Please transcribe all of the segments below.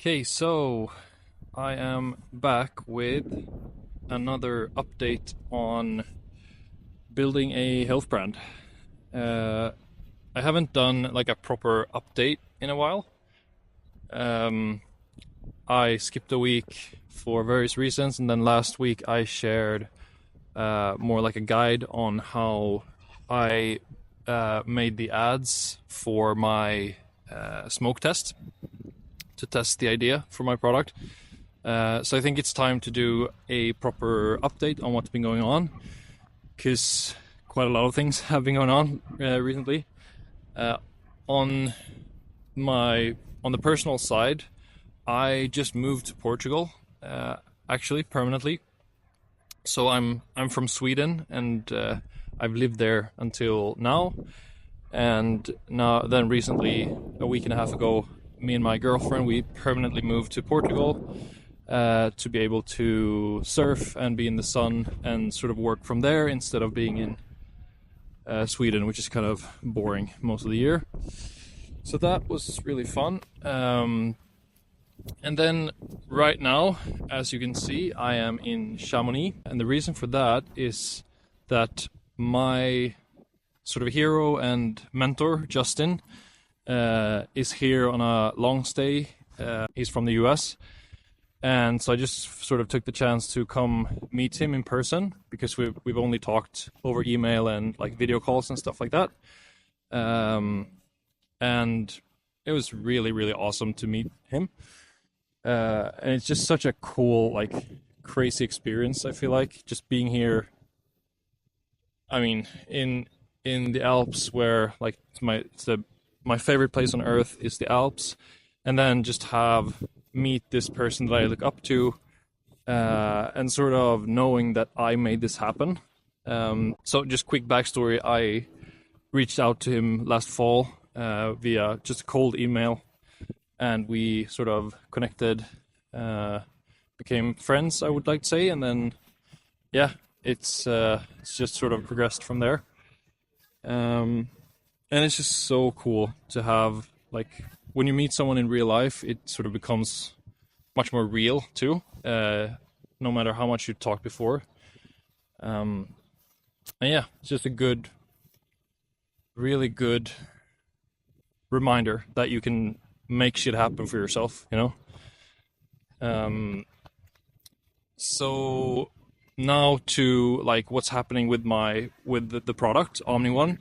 Okay, so I am back with another update on building a health brand. Uh, I haven't done like a proper update in a while. I skipped a week for various reasons, and then last week I shared more like a guide on how I made the ads for my smoke test to test the idea for my product. So I think it's time to do a proper update on what's been going on, because quite a lot of things have been going on recently. On the personal side, I just moved to Portugal, actually permanently. So I'm from Sweden, and I've lived there until now. And then recently, a week and a half ago, me and my girlfriend, we permanently moved to Portugal to be able to surf and be in the sun and sort of work from there instead of being in Sweden, which is kind of boring most of the year. So that was really fun. And then right now, as you can see, I am in Chamonix. And the reason for that is that my sort of hero and mentor, Justin, is here on a long stay. He's from the US. And so I just sort of took the chance to come meet him in person, because we've only talked over email and like video calls and stuff like that. And it was really, really awesome to meet him. And it's just such a cool, like, crazy experience, I feel like, just being here. I mean, in the Alps, where like my favorite place on earth is the Alps, and then just meet this person that I look up to, and sort of knowing that I made this happen. So just quick backstory, I reached out to him last fall via just a cold email, and we sort of connected, became friends, I would like to say, and then yeah, it's just sort of progressed from there. And it's just so cool to have, like, when you meet someone in real life, it sort of becomes much more real too, no matter how much you talked before. And yeah, it's just a really good reminder that you can make shit happen for yourself, you know? So now to like what's happening with the product, OMNI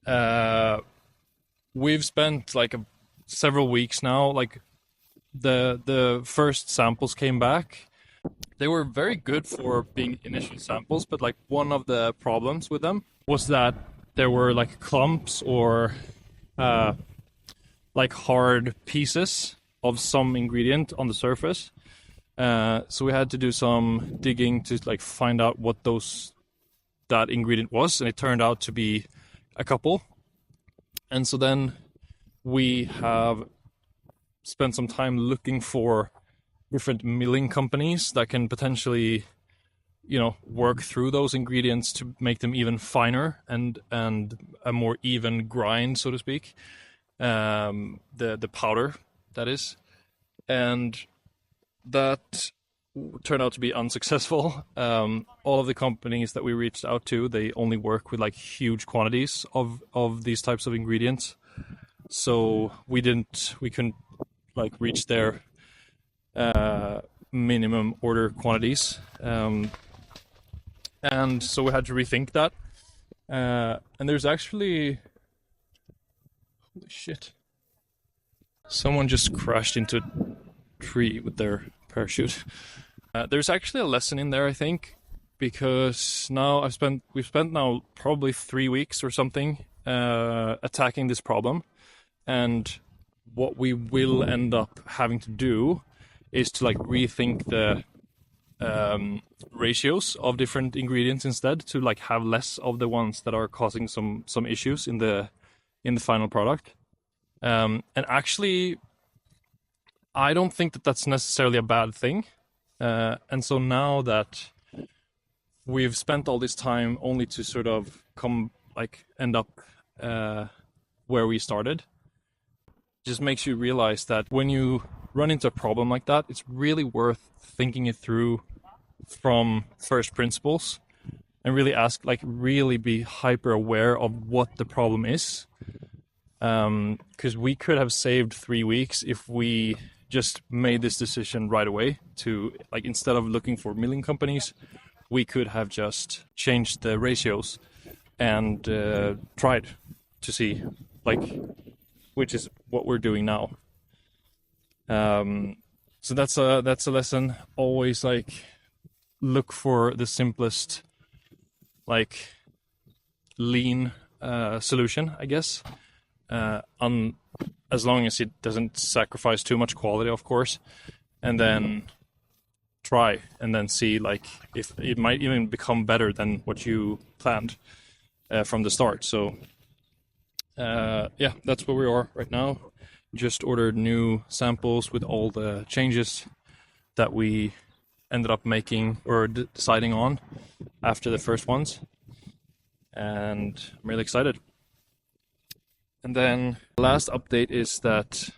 $1. We've spent like several weeks now. Like the first samples came back. They were very good for being initial samples, but like one of the problems with them was that there were like clumps or like hard pieces of some ingredient on the surface. So we had to do some digging to like find out what that ingredient was, and it turned out to be a couple. And so then we have spent some time looking for different milling companies that can potentially, you know, work through those ingredients to make them even finer and a more even grind, so to speak. The powder, that is. And that turned out to be unsuccessful. All of the companies that we reached out to, they only work with like huge quantities of these types of ingredients. So we couldn't like reach their minimum order quantities. And so we had to rethink that. And there's actually, holy shit, someone just crashed into a tree with their parachute. There's actually a lesson in there, I think, because now we've spent now probably 3 weeks or something attacking this problem, and what we will end up having to do is to like rethink the ratios of different ingredients instead, to like have less of the ones that are causing some issues in the final product. And actually, I don't think that that's necessarily a bad thing. And so now that we've spent all this time only to sort of end up where we started, just makes you realize that when you run into a problem like that, it's really worth thinking it through from first principles and really ask, like, really be hyper aware of what the problem is. Because we could have saved 3 weeks if we just made this decision right away to, like, instead of looking for milling companies, we could have just changed the ratios and tried to see, like, which is what we're doing now. So that's a lesson. Always, like, look for the simplest, like, lean solution, I guess. As long as it doesn't sacrifice too much quality, of course, and then try and then see, like, if it might even become better than what you planned from the start. So yeah, that's where we are right now. Just ordered new samples with all the changes that we ended up making or deciding on after the first ones, and I'm really excited. And then the last update is that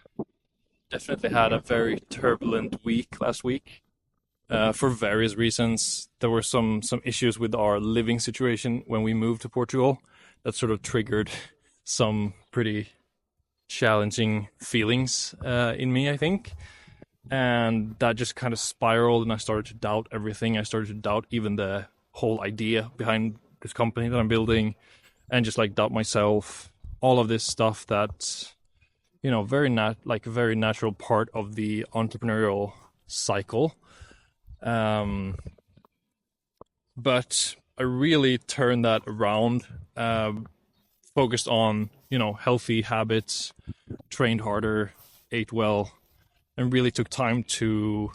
definitely had a very turbulent week last week for various reasons. There were some issues with our living situation when we moved to Portugal that sort of triggered some pretty challenging feelings in me, I think. And that just kind of spiraled, and I started to doubt everything. I started to doubt even the whole idea behind this company that I'm building, and just, like, doubt myself. All of this stuff that's, you know, very natural part of the entrepreneurial cycle. But I really turned that around, focused on, you know, healthy habits, trained harder, ate well, and really took time to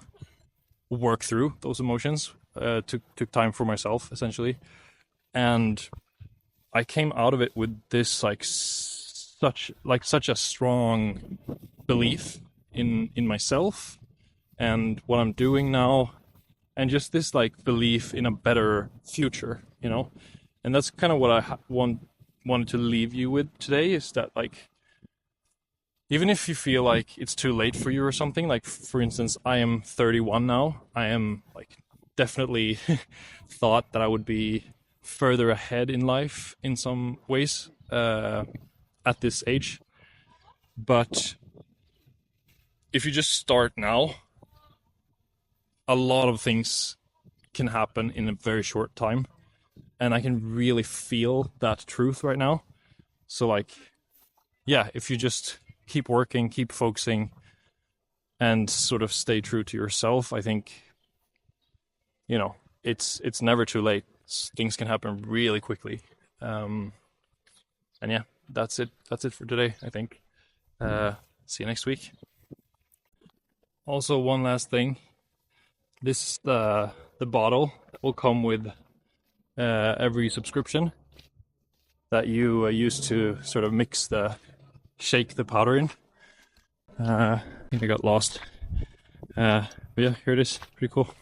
work through those emotions. Took time for myself, essentially. And I came out of it with this, like, such a strong belief in myself and what I'm doing now, and just this, like, belief in a better future, you know. And that's kind of what I wanted to leave you with today, is that, like, even if you feel like it's too late for you or something, like, for instance, I am 31 now. I am, like, definitely thought that I would be further ahead in life in some ways at this age. But if you just start now, a lot of things can happen in a very short time. And I can really feel that truth right now. So, like, yeah, if you just keep working, keep focusing, and sort of stay true to yourself, I think, you know, it's never too late. Things can happen really quickly. And yeah, that's it for today, I think. See you next week. Also, one last thing. This is the bottle that will come with every subscription that you use to sort of shake the powder in. I think I got lost. But yeah, here it is. Pretty cool.